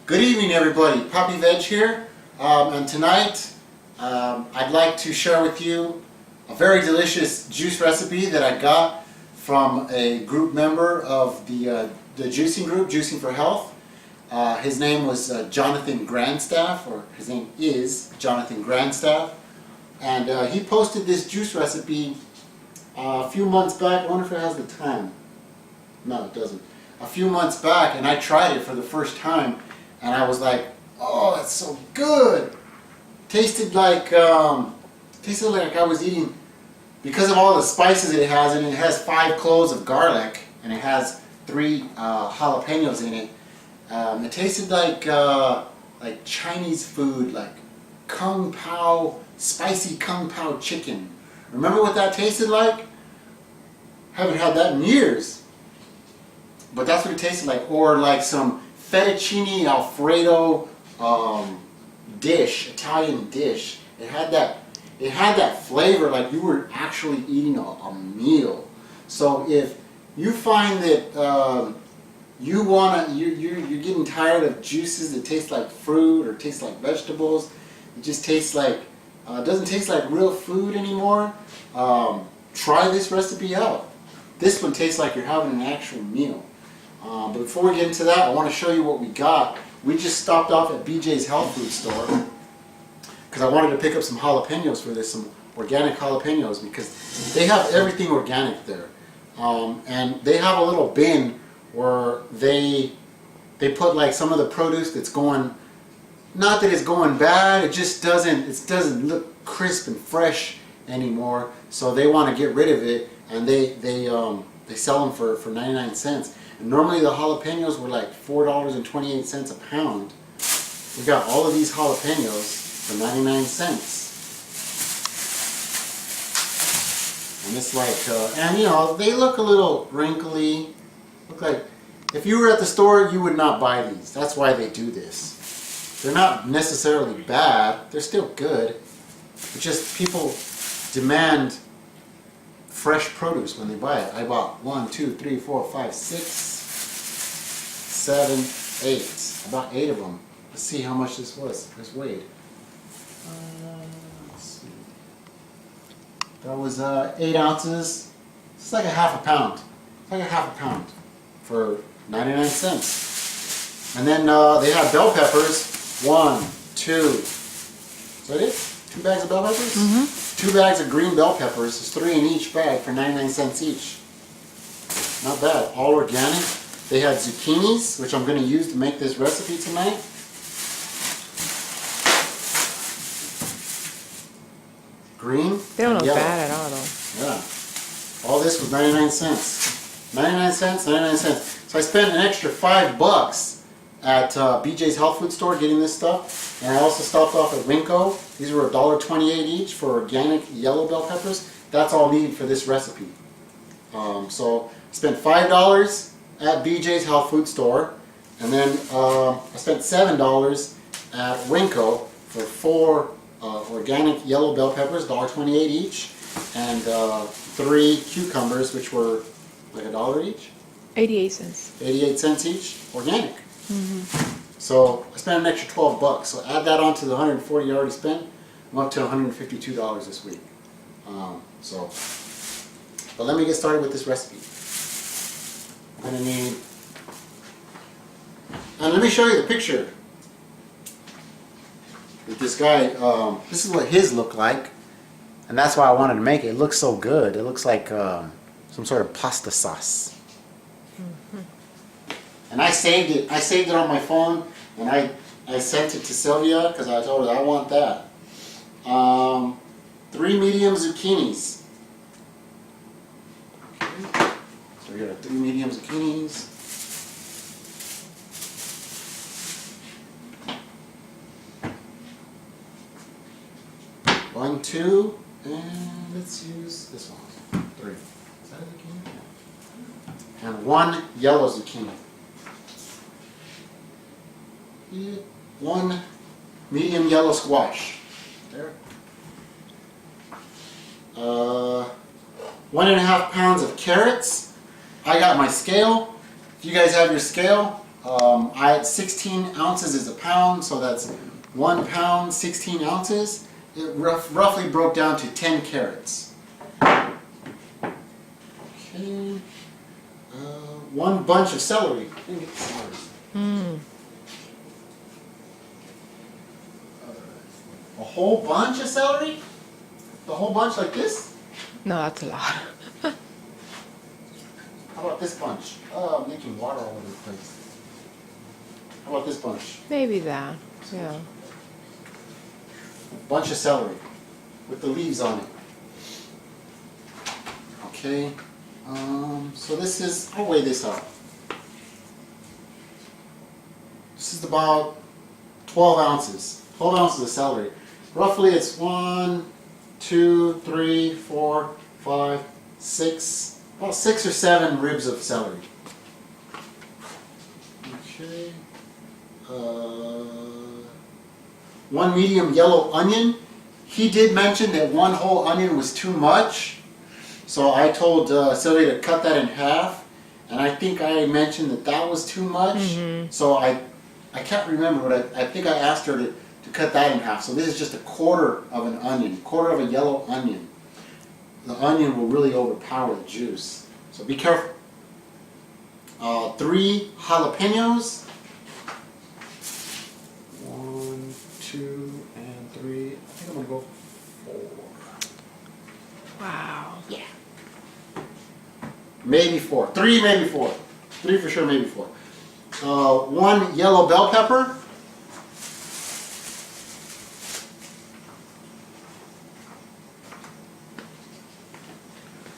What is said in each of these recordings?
Good evening, everybody. Poppy Veg here, and tonight I'd like to share with you a very delicious juice recipe that I got from a group member of the juicing group, Juicing for Health. His name was Jonathan Grandstaff, or his name is Jonathan Grandstaff, and he posted this juice recipe a few months back. I wonder if it has the time. No, it doesn't. A few months back, and I tried it for the first time. And I was like, oh, that's so good. Tasted like I was eating, because of all the spices it has, and it has 5 cloves of garlic, and it has 3 jalapenos in it. It tasted like Chinese food, like Kung Pao, spicy Kung Pao chicken. Remember what that tasted like? Haven't had that in years. But that's what it tasted like, or like some fettuccine alfredo dish, Italian dish. It had that flavor like you were actually eating a meal. So if you find that you're getting tired of juices that taste like fruit or taste like vegetables, it just tastes like doesn't taste like real food anymore, try this recipe out. This one tastes like you're having an actual meal. But before we get into that, I want to show you what we got. We just stopped off at BJ's health food store because I wanted to pick up some jalapenos for this, some organic jalapenos, because they have everything organic there. And they have a little bin where they put like some of the produce that's going, not that it's going bad, it just doesn't look crisp and fresh anymore. So they want to get rid of it, and they sell them for 99 cents. And normally the jalapenos were like $4.28 a pound. We got all of these jalapenos for 99 cents. And it's like, and you know, they look a little wrinkly. Look like, if you were at the store, you would not buy these. That's why they do this. They're not necessarily bad. They're still good. It's just people demand fresh produce when they buy it. I bought 1, 2, 3, 4, 5, 6, 7, 8. I bought 8 of them. Let's see how much this was. This weighed. Let's see. That was 8 ounces. It's like a half a pound. It's like a half a pound for 99 cents. And then they have bell peppers. 1, 2. Is that it? 2 bags of bell peppers? Mm-hmm. 2 bags of green bell peppers. There's 3 in each bag for 99 cents each. Not bad. All organic. They had zucchinis, which I'm going to use to make this recipe tonight. Green. They don't look yellow. bad at all, though. Yeah. All this was 99 cents. 99 cents, 99 cents. So I spent an extra $5 at BJ's health food store getting this stuff. And I also stopped off at Winco. These were $1.28 each for organic yellow bell peppers. That's all needed for this recipe. So I spent $5 at BJ's health food store, and then I spent $7 at Winco for 4 organic yellow bell peppers, $1.28 each, and 3 cucumbers, which were like $1 each. 88 cents. 88 cents each, organic. Mm-hmm. So I spent an extra $12. So add that on to the $140 you already spent. I'm up to $152 this week. But let me get started with this recipe. I'm going to need, and let me show you the picture with this guy. This is what his looked like, and that's why I wanted to make it. It looks so good. It looks like some sort of pasta sauce. Mm-hmm. And I saved it. I saved it on my phone, and I sent it to Sylvia because I told her I want that. 3 medium zucchinis. Okay. So we got 3 medium zucchinis. One, 2, and let's use this one. 3. Is that a zucchini? And 1 yellow zucchini. 1 medium yellow squash. There. 1.5 pounds of carrots. I got my scale. If you guys have your scale, I had 16 ounces is a pound, so that's 1 pound, 16 ounces. It roughly broke down to 10 carrots. Okay. One bunch of celery. A whole bunch of celery? The whole bunch like this? No, that's a lot. How about this bunch? Oh, I'm making water all over the place. How about this bunch? Maybe that. Yeah. Bunch of celery with the leaves on it. Okay. So this is, I'll weigh this out. This is about 12 ounces. 12 ounces of celery. Roughly it's 1, 2, 3, 4, 5, 6, about 6 or 7 ribs of celery. Okay. 1 medium yellow onion. He did mention that 1 whole onion was too much. So I told Sylvia to cut that in half. And I think I mentioned that that was too much. So I can't remember, but I think I asked her to cut that in half. So this is just a quarter of an onion, quarter of a yellow onion. The onion will really overpower the juice. So be careful. 3 jalapenos. 1, 2, and 3. I think I'm gonna go 4. Wow. Yeah. Maybe 4. 3, maybe 4. 3 for sure, maybe 4. 1 yellow bell pepper.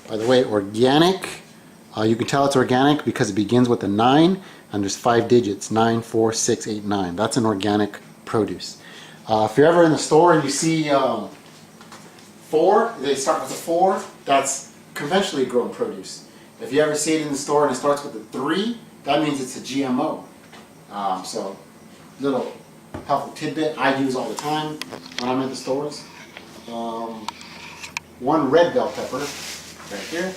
By the way, organic. You can tell it's organic because it begins with a 9 and there's 5 digits. 9, 4, 6, 8, 9. That's an organic produce. If you're ever in the store and you see 4, they start with a 4, that's conventionally grown produce. If you ever see it in the store and it starts with a 3, that means it's a GMO. So, little helpful tidbit I use all the time when I'm in the stores. 1 red bell pepper, right here.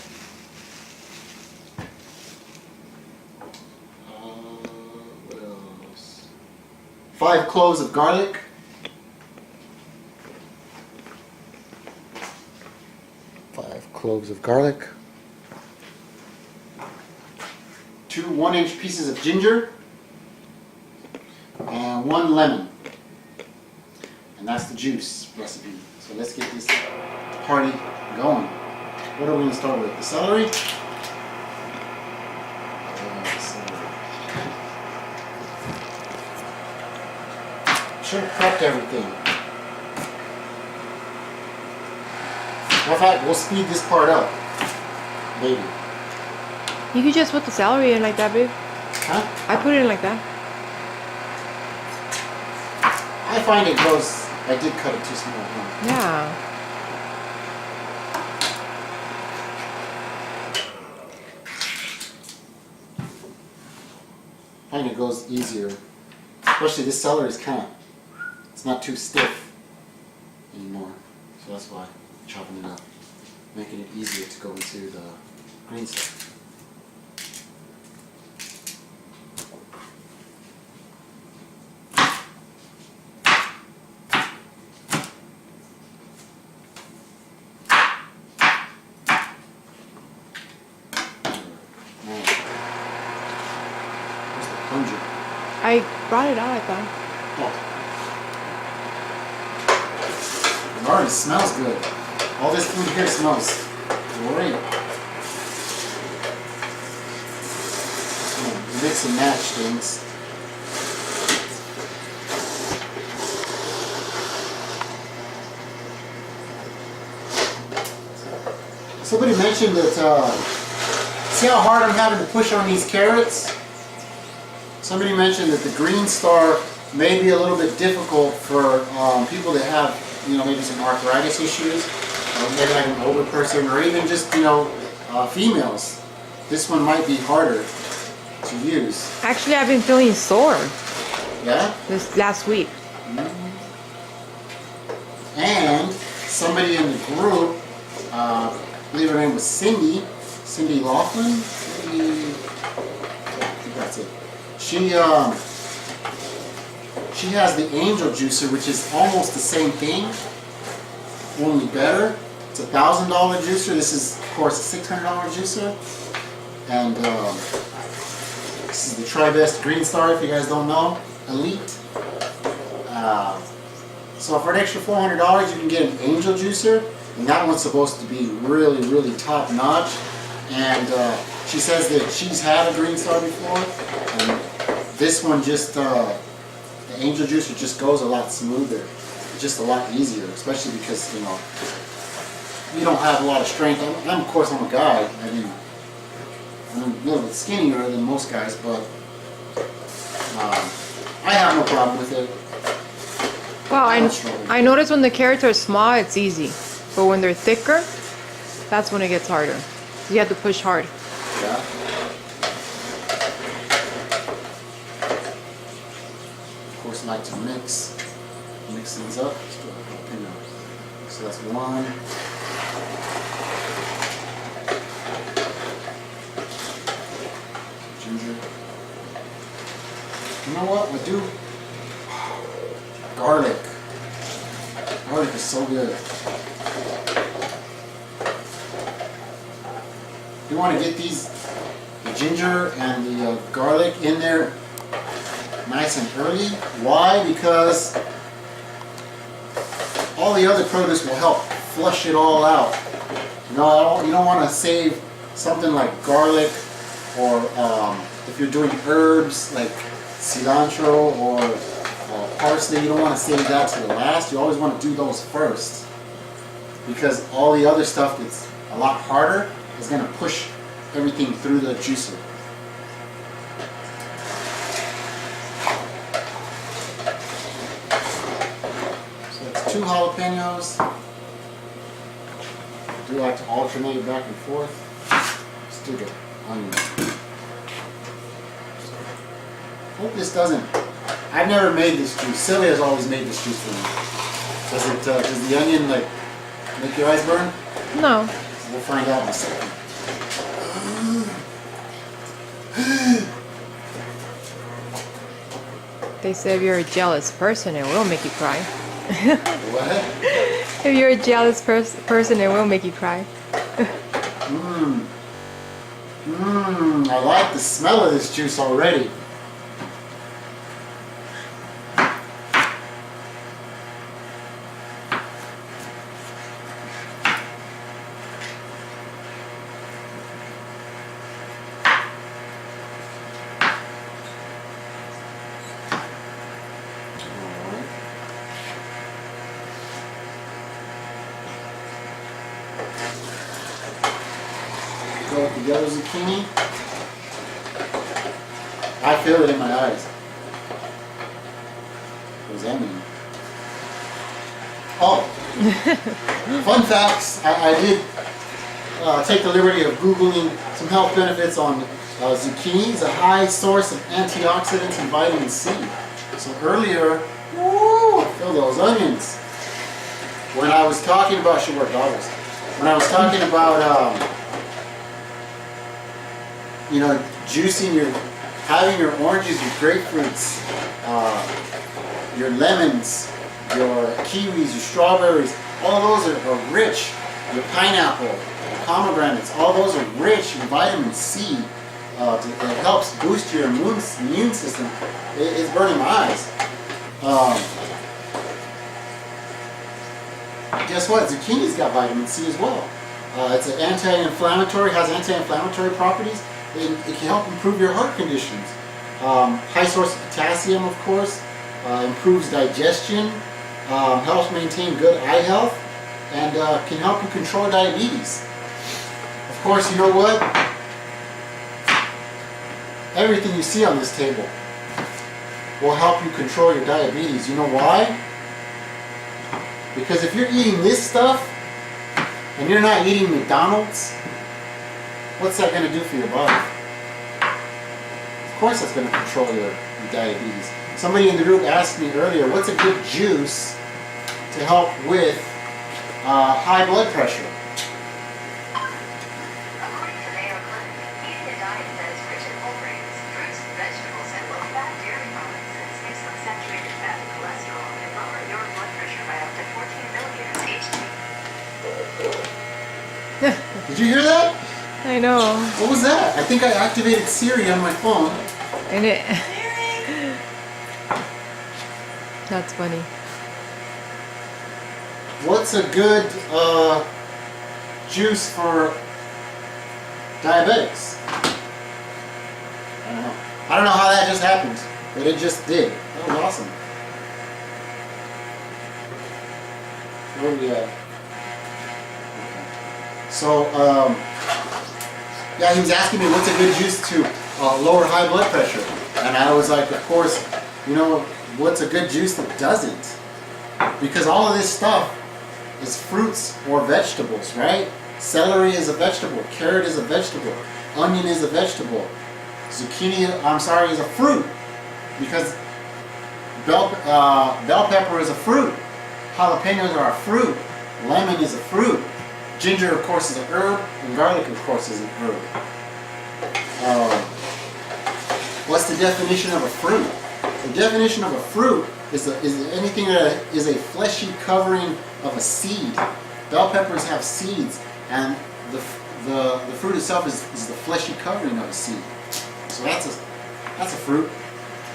What else? 5 cloves of garlic. 5 cloves of garlic. 2 1-inch pieces of ginger. And 1 lemon. And that's the juice recipe. So let's get this party going. What are we going to start with? The celery? The celery. Should have prepped everything. In fact, we'll speed this part up. Maybe. You could just put the celery in like that, babe. Huh? I put it in like that. I find it goes, I did cut it too small. Huh? Yeah. I find it goes easier. Especially this celery is kind of, it's not too stiff anymore. So that's why I'm chopping it up. Making it easier to go into the green stuff. I brought it out, I thought. Oh. It already smells good. All this food here smells great. Mix and match things. Somebody mentioned that, see how hard I'm having to push on these carrots? Somebody mentioned that the Green Star may be a little bit difficult for people that have, maybe some arthritis issues, or maybe like an older person, or even just, females. This one might be harder to use. Actually, I've been feeling sore Yeah? this last week. And somebody in the group, I believe her name was Cindy Laughlin. I think that's it. She has the angel juicer, which is almost the same thing, only better. It's $1,000 juicer. This is, of course, a $600 juicer. And this is the Tri-Best Green Star, if you guys don't know, Elite. So for an extra $400, you can get an angel juicer, and that one's supposed to be really, really top notch. And she says that she's had a Green Star before, and this one just, the angel juicer just goes a lot smoother. It's just a lot easier, especially because, you know, you don't have a lot of strength. Of course, I'm a guy. I mean, I'm a little bit skinnier than most guys, but I have no problem with it. Well, I notice when the carrots are small, it's easy. But when they're thicker, that's when it gets harder. You have to push hard. Yeah. Of course, I like to mix things up. So that's one. Ginger. You know what? I do. Garlic. Garlic is so good. You want to get the ginger and the garlic in there nice and early. Why? Because all the other produce will help flush it all out. You don't want to save something like garlic, or if you're doing herbs like cilantro or parsley, you don't want to save that to the last. You always want to do those first, because all the other stuff that's a lot harder is going to push everything through the juicer. So that's 2 jalapenos. I do like to alternate back and forth. Let's do the onion. Hope this doesn't. I've never made this juice. Sylvia's always made this juice for me. Does the onion like make your eyes burn? No. We'll find out in a second. They say if you're a jealous person, it will make you cry. What? If you're a jealous person, it will make you cry. I like the smell of this juice already. Go with the yellow zucchini. I feel it in my eyes. What does that mean? Oh, fun facts. I did take the liberty of Googling some health benefits on zucchini. It's a high source of antioxidants and vitamin C. So earlier, woo, I feel those onions. When I was talking about, should wear goggles. When I was talking about, you know, juicing having your oranges, your grapefruits, your lemons, your kiwis, your strawberries, all those are rich. Your pineapple, your pomegranates, all those are rich in vitamin C. It helps boost your immune system. It's burning my eyes. Guess what? Zucchini's got vitamin C as well. It's an anti-inflammatory, has anti-inflammatory properties. It can help improve your heart conditions. High source of potassium, of course, improves digestion, helps maintain good eye health, and can help you control diabetes. Of course, you know what? Everything you see on this table will help you control your diabetes. You know why? Because if you're eating this stuff and you're not eating McDonald's, what's that going to do for your body? Of course that's going to control your diabetes. Somebody in the group asked me earlier, what's a good juice to help with high blood pressure? According to Mayo Clinic, eating a diet that is rich in whole grains, fruits, vegetables, and low saturated fat and cholesterol can lower your blood pressure by up to 14 millimeters each day. Did you hear that? I know. What was that? I think I activated Siri on my phone. And it. That's funny. What's a good juice for diabetics? I don't know. I don't know how that just happened, but it just did. That was awesome. Oh yeah. Okay. So, yeah, he was asking me what's a good juice to lower high blood pressure, and I was like, of course, you know, what's a good juice that doesn't? Because all of this stuff is fruits or vegetables, right? Celery is a vegetable, carrot is a vegetable, onion is a vegetable, zucchini, is a fruit, because bell pepper is a fruit, jalapenos are a fruit, lemon is a fruit, ginger of course is an herb, and garlic of course is an herb. What's the definition of a fruit? The definition of a fruit is anything that is a fleshy covering of a seed. Bell peppers have seeds, and the fruit itself is the fleshy covering of a seed. So that's a fruit.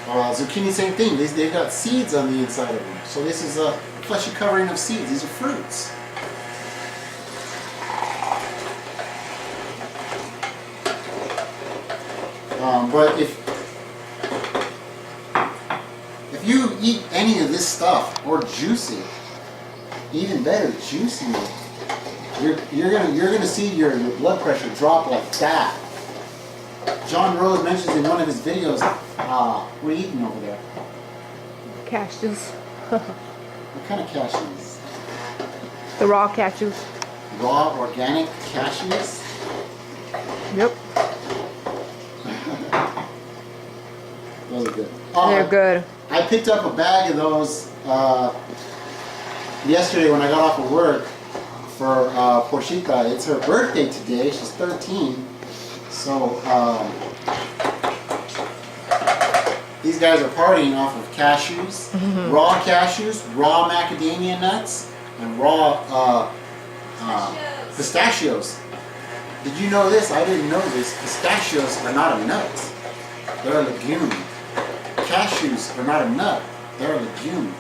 Zucchini, same thing. They've got seeds on the inside of them. So this is a fleshy covering of seeds. These are fruits. But if you eat any of this stuff or juice it, even better, juicing it, you're gonna see your blood pressure drop like that. John Rose mentions in one of his videos, what are you eating over there? Cashews. What kind of cashews? The raw cashews. Raw organic cashews? Yep. Those are good. They're good. I picked up a bag of those yesterday when I got off of work for Porshita. It's her birthday today. She's 13. So these guys are partying off of cashews, raw macadamia nuts, and raw pistachios. Did you know this? I didn't know this. Pistachios are not a nut. They're a legume. Cashews are not a nut. They're a legume.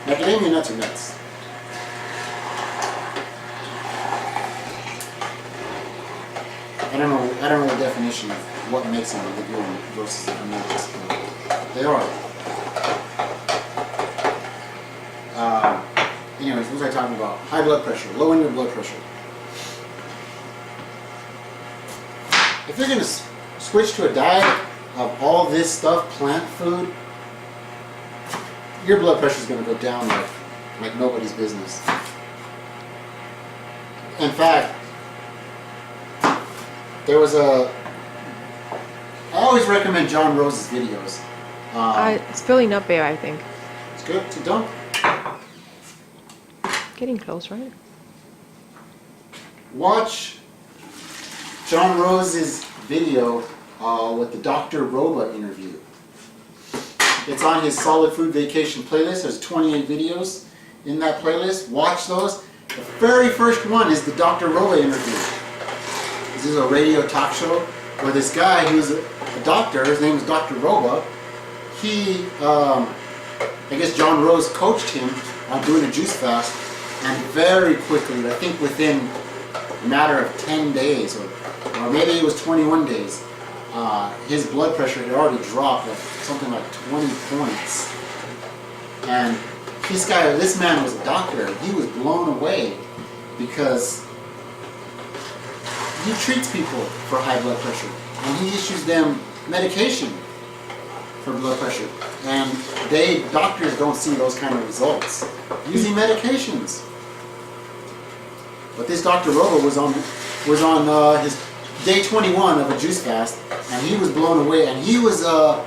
Macadamia nuts are nuts. I don't know the definition of what makes them a legume versus a nut. They are. Anyways, what was I talking about? High blood pressure, lowering your blood pressure. If you're going to switch to a diet of all this stuff, plant food, your blood pressure is going to go down like nobody's business. In fact, I always recommend John Rose's videos. It's filling up there, I think. It's good to dump. Getting close, right? Watch John Rose's video with the Dr. Roba interview. It's on his Solid Food Vacation playlist. There's 28 videos in that playlist. Watch those. The very first one is the Dr. Roba interview. This is a radio talk show where this guy who's a doctor, his name is Dr. Roba, he, I guess John Rose coached him on doing a juice fast, and very quickly, I think within a matter of 10 days, or maybe it was 21 days, his blood pressure had already dropped like something like 20 points. And this man was a doctor, and he was blown away because he treats people for high blood pressure, and he issues them medication for blood pressure. And doctors don't see those kind of results using medications. But this Dr. Roba was on his day 21 of a juice fast, and he was blown away. And he was a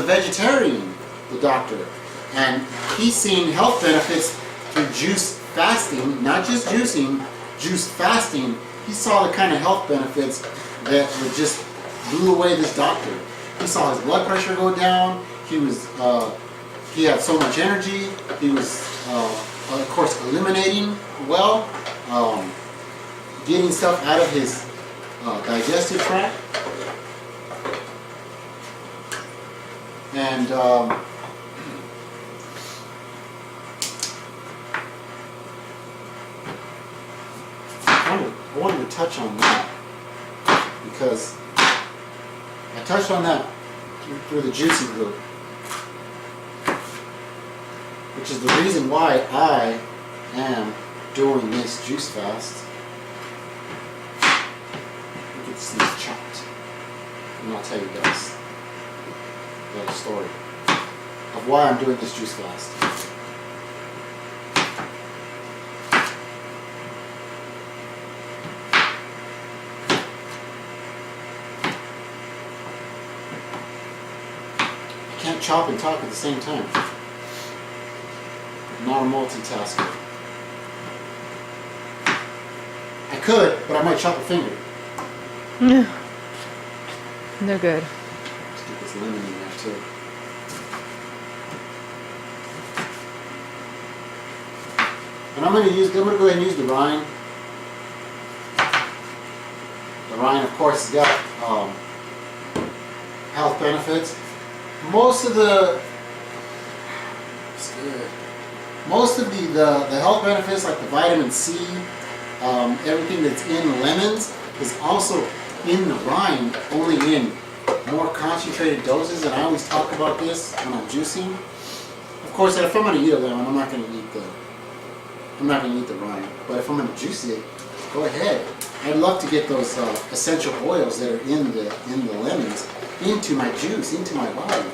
vegetarian, the doctor, and he's seen health benefits through juice fasting, not just juicing, juice fasting. He saw the kind of health benefits that would just blew away this doctor. He saw his blood pressure go down. He was He had so much energy. He was, of course, eliminating well, getting stuff out of his digestive tract. And I wanted to touch on that because I touched on that through the juicing group, which is the reason why I am doing this juice fast. Look at this thing chopped, and I'll tell you guys the story of why I'm doing this juice fast. I can't chop and talk at the same time. I'm not a multitasker. I could, but I might chop a finger. They're good. Let's get this lemon in there too. And I'm gonna go ahead and use the rind. The rind, of course, has got health benefits. Most of the health benefits, like the vitamin C, everything that's in lemons is also in the rind, only in more concentrated doses. And I always talk about this when I'm juicing. Of course, if I'm going to eat a lemon, I'm not going to eat the rind. But if I'm going to juice it, go ahead. I'd love to get those essential oils that are in the lemons into my juice, into my body.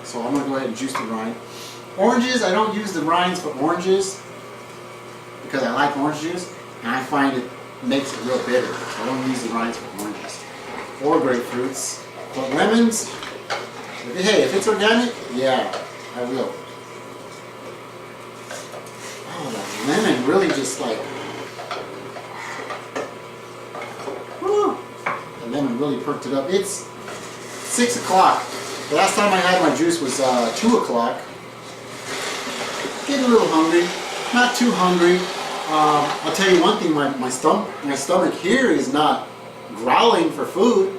So I'm going to go ahead and juice the rind. Oranges, I don't use the rinds for oranges because I like orange juice and I find it makes it real bitter. I don't use the rinds for oranges or grapefruits. But lemons, hey, if it's organic, yeah, I will. Oh, that lemon really just like, whew, the lemon really perked it up. It's 6 o'clock. The last time I had my juice was 2 o'clock. Getting a little hungry, not too hungry. I'll tell you one thing, my stomach here is not growling for food.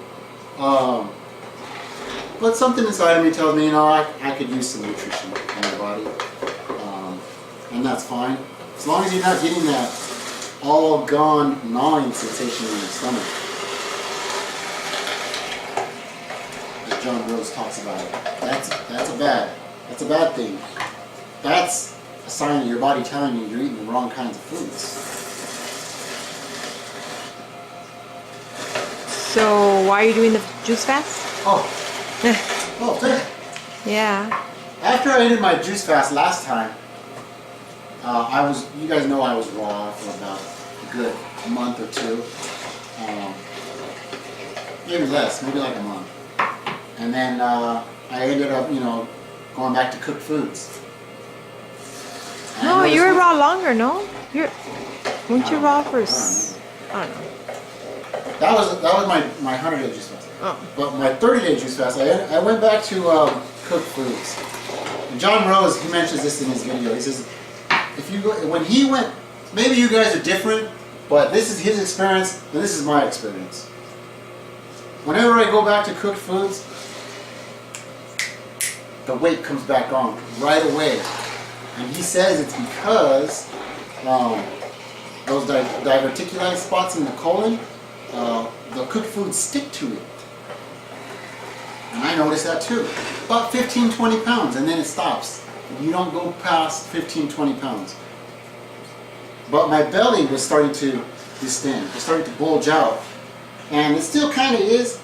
But something inside of me tells me, you know, I could use some nutrition in my body. And that's fine. As long as you're not getting that all gone gnawing sensation in your stomach. As John Rose talks about it. That's a bad thing. That's a sign of your body telling you you're eating the wrong kinds of foods. So why are you doing the juice fast? Yeah. After I ended my juice fast last time, you guys know I was raw for about a good month or two. Maybe less, maybe like a month. And then I ended up, going back to cooked foods. No, you were raw longer, no? Weren't you raw for I don't know. That was my 100-day juice fast. Oh. But my 30-day juice fast, I went back to cooked foods. And John Rose, he mentions this in his video. He says, when he went, maybe you guys are different, but this is his experience and this is my experience. Whenever I go back to cooked foods, the weight comes back on right away. And he says it's because those diverticulitis spots in the colon, the cooked foods stick to it. And I noticed that too. About 15, 20 pounds, and then it stops. You don't go past 15, 20 pounds. But my belly was starting to distend. It's starting to bulge out. And it still kind of is.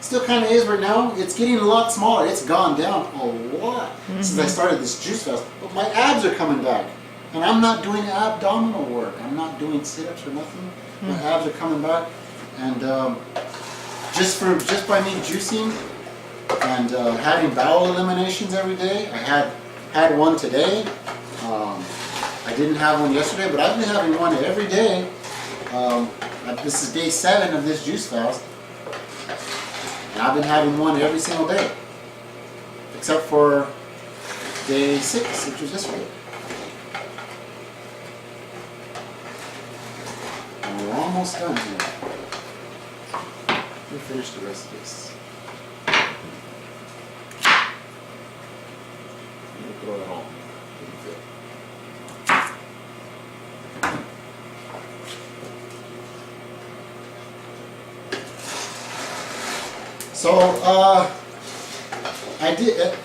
Still kind of is right now. It's getting a lot smaller. It's gone down a lot since I started this juice fast. But my abs are coming back. And I'm not doing abdominal work. I'm not doing sit-ups or nothing. My abs are coming back. And just by me juicing and having bowel eliminations every day, I had one today. I didn't have one yesterday, but I've been having one every day. This is day 7 of this juice fast. And I've been having one every single day. except for day 6, which was yesterday. And we're almost done here. Let me finish the rest of this. Let me throw it all. Didn't fit. So I did it,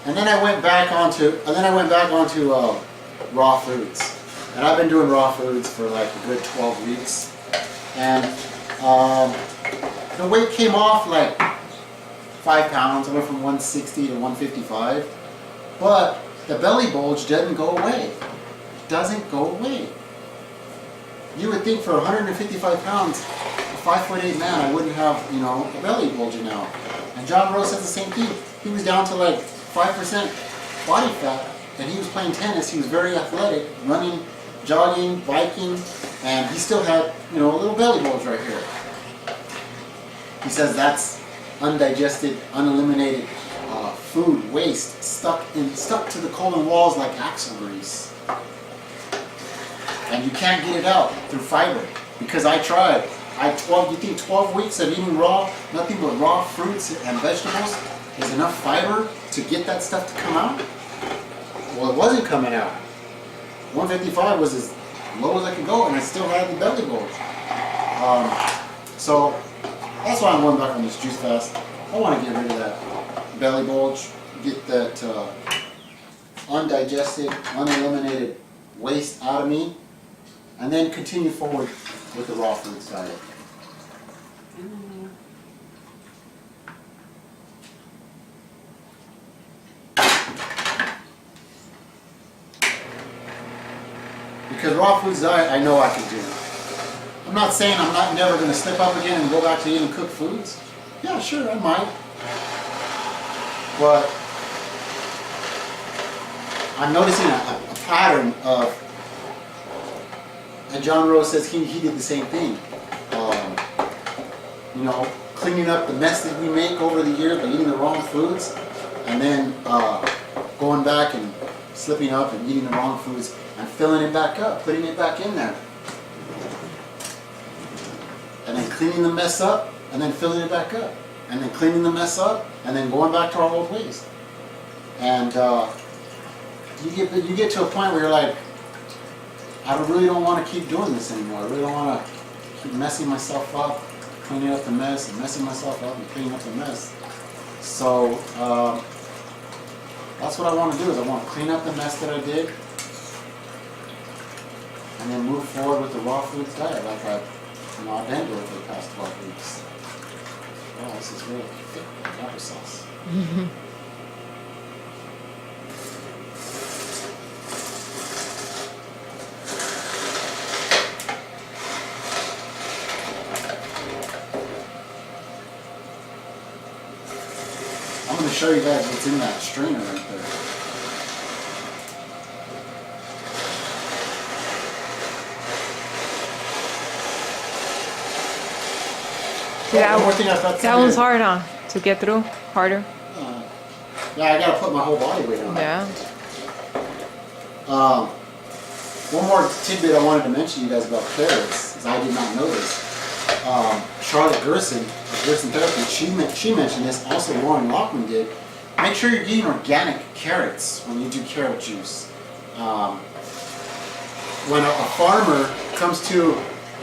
and then I went back onto raw foods, and I've been doing raw foods for like a good 12 weeks, and the weight came off like 5 pounds. I went from 160 to 155, but the belly bulge doesn't go away. It doesn't go away. You would think for 155 pounds, a 5'8" man, I wouldn't have, you know, a belly bulging out. And John Rose said the same thing. He was down to like 5% body fat, and he was playing tennis. He was very athletic, running, jogging, biking, and he still had, you know, a little belly bulge right here. He says that's undigested, uneliminated food waste stuck to the colon walls like axle grease. And you can't get it out through fiber, because I tried. You think 12 weeks of eating raw, nothing but raw fruits and vegetables is enough fiber to get that stuff to come out? Well, it wasn't coming out. 155 was as low as I could go, and I still had the belly bulge. So that's why I'm going back on this juice fast. I want to get rid of that belly bulge, get that undigested, uneliminated waste out of me, and then continue forward with the raw foods diet. Because raw foods diet, I know I can do. I'm not saying I'm not never going to slip up again and go back to eating cooked foods. Yeah, sure, I might. But I'm noticing a pattern of, and John Rose says he did the same thing. You know, cleaning up the mess that we make over the years by eating the wrong foods, and then going back and slipping up and eating the wrong foods and filling it back up, putting it back in there. And then cleaning the mess up, and then filling it back up. And then cleaning the mess up, and then going back to our old ways. And you get to a point where you're like, I really don't want to keep doing this anymore. I really don't want to keep messing myself up, cleaning up the mess, and messing myself up and cleaning up the mess. So that's what I want to do, is I want to clean up the mess that I did, and then move forward with the raw foods diet like I've been doing for the past 12 weeks. Wow, this is really thick applesauce. I'm going to show you guys what's in that strainer right there. Yeah, one more thing I forgot to that say. one's hard, huh? To get through? Harder? Yeah, I got to put my whole body weight on. Yeah. One more tidbit I wanted to mention to you guys about carrots, is I did not know this. Charlotte Gerson of Gerson Therapy, she mentioned this, also Lauren Lockman did. Make sure you're eating organic carrots when you do carrot juice. When a farmer comes to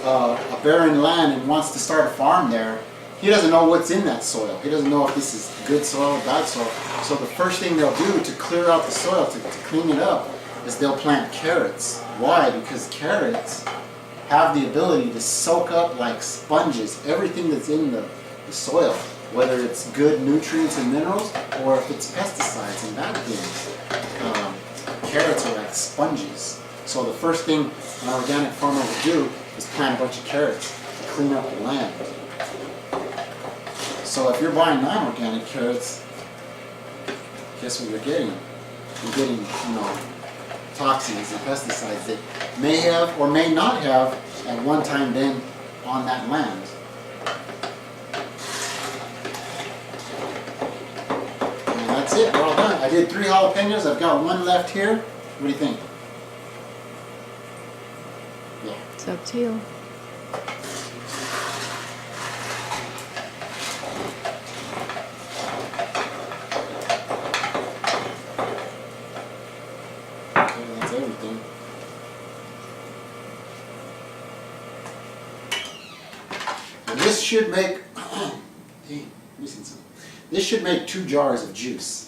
a barren land and wants to start a farm there, he doesn't know what's in that soil. He doesn't know if this is good soil or bad soil. So the first thing they'll do to clear out the soil, to clean it up, is they'll plant carrots. Why? Because carrots have the ability to soak up like sponges everything that's in the soil, whether it's good nutrients and minerals or if it's pesticides and bad things. Carrots are like sponges. So the first thing an organic farmer will do is plant a bunch of carrots to clean up the land. So if you're buying non-organic carrots, guess what you're getting? You're getting, toxins and pesticides that may have or may not have at one time been on that land. And that's it, bro. I did 3 jalapenos. I've got 1 left here. What do you think? Yeah. It's up to you. Okay, that's everything. And this should make, hey, missing some. This should make 2 jars of juice.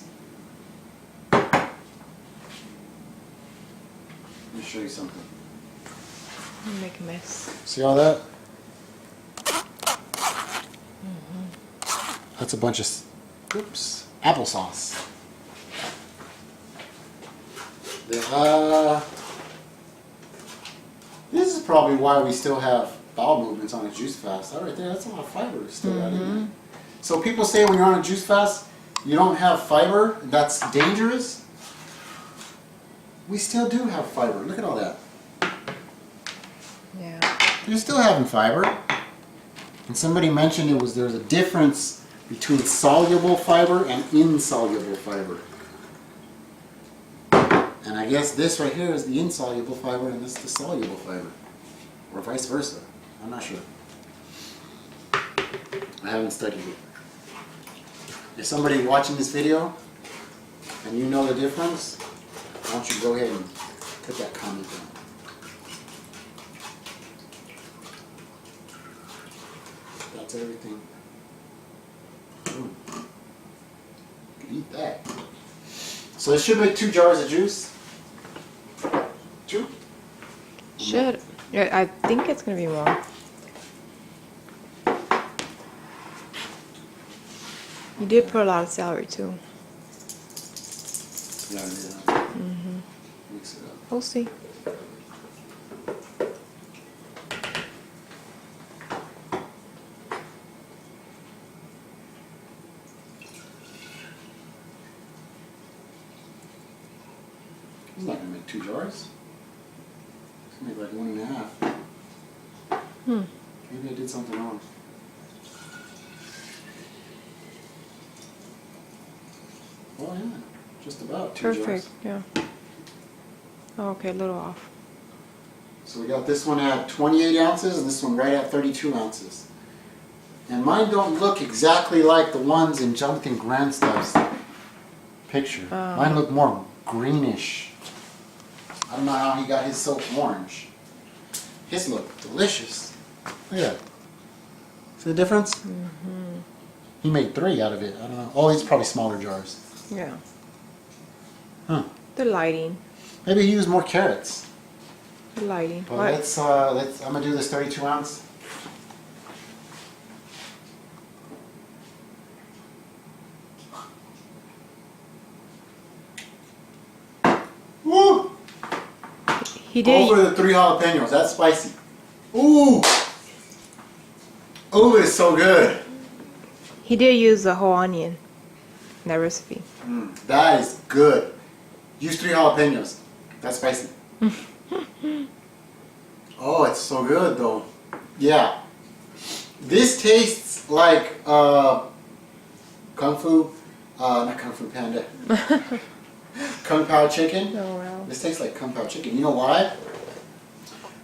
Let me show you something. Make a mess. See all that? That's a bunch of, oops, applesauce. This is probably why we still have bowel movements on a juice fast. That right there, that's a lot of fiber still out in there. So people say when you're on a juice fast, you don't have fiber, that's dangerous. We still do have fiber. Look at all that. Yeah. You're still having fiber. And somebody mentioned there's a difference between soluble fiber and insoluble fiber. And I guess this right here is the insoluble fiber and this is the soluble fiber. Or vice versa. I'm not sure. I haven't studied it. If somebody watching this video and you know the difference, why don't you go ahead and put that comment down. That's everything. Ooh. You can eat that. So this should make 2 jars of juice. 2? Should. Yeah, I think it's gonna be more. You did put a lot of celery too. Yeah, mix it up. We'll see. It's not gonna make 2 jars. It's gonna make like 1.5. Maybe I did something wrong. Oh yeah, just about 2 Perfect. jars. Yeah. Oh, okay, a little off. So we got this one at 28 ounces and this one right at 32 ounces. And mine don't look exactly like the ones in Jonathan Grandstuff's picture. Mine look more greenish. I don't know how he got his so orange. His look delicious. Look at that. See the difference? He made 3 out of it. I don't know. Oh, these are probably smaller jars. Yeah. Huh. The lighting. Maybe he used more carrots. The lighting. But What? let's I'm gonna do this 32 ounce. Woo! He did. Over the 3 jalapenos. That's spicy. Ooh! Ooh, it's so good. He did use the whole onion in that recipe. That is good. Use 3 jalapenos. That's spicy. Oh, it's so good though. Yeah. This tastes like Kung Fu, not Kung Fu Panda. Kung Pao chicken. Oh wow. This tastes like Kung Pao chicken. You know why?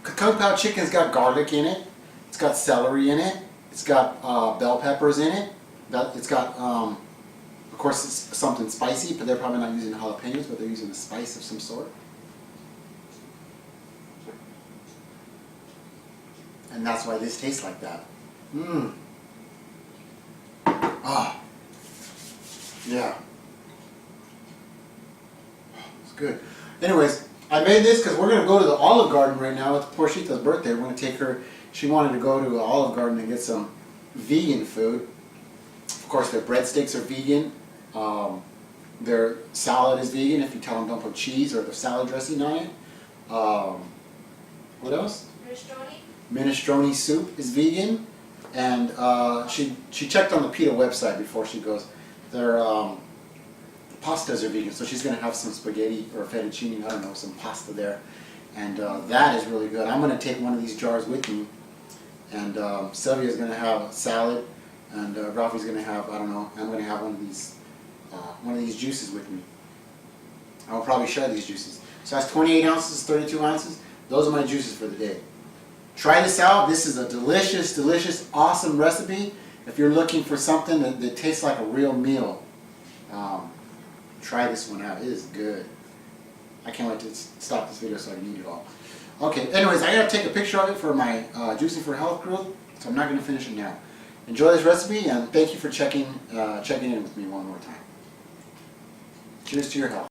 Kung Pao chicken's got garlic in it. It's got celery in it. It's got bell peppers in it. It's got, of course, it's something spicy, but they're probably not using jalapenos, but they're using a spice of some sort. And that's why this tastes like that. Mmm. Ah. Yeah. It's good. Anyways, I made this because we're going to go to the Olive Garden right now. It's Porshita's birthday. We're going to take her. She wanted to go to the Olive Garden and get some vegan food. Of course, their breadsticks are vegan. Their salad is vegan if you tell them don't put cheese or the salad dressing on it. What else? Minestrone soup is vegan. And she checked on the PETA website before she goes. Their pastas are vegan, so she's going to have some spaghetti or fettuccine, I don't know, some pasta there. And that is really good. I'm going to take one of these jars with me. And Sylvia's going to have a salad. And Ralphie's going to have, I don't know, I'm going to have one of these juices with me. I'll probably share these juices. So that's 28 ounces, 32 ounces. Those are my juices for the day. Try this out. This is a delicious, delicious, awesome recipe. If you're looking for something that tastes like a real meal, try this one out. It is good. I can't wait to stop this video so I can eat it all. Okay, anyways, I gotta take a picture of it for my Juicing for Health group, so I'm not gonna finish it now. Enjoy this recipe, and thank you for checking in with me one more time. Cheers to your health.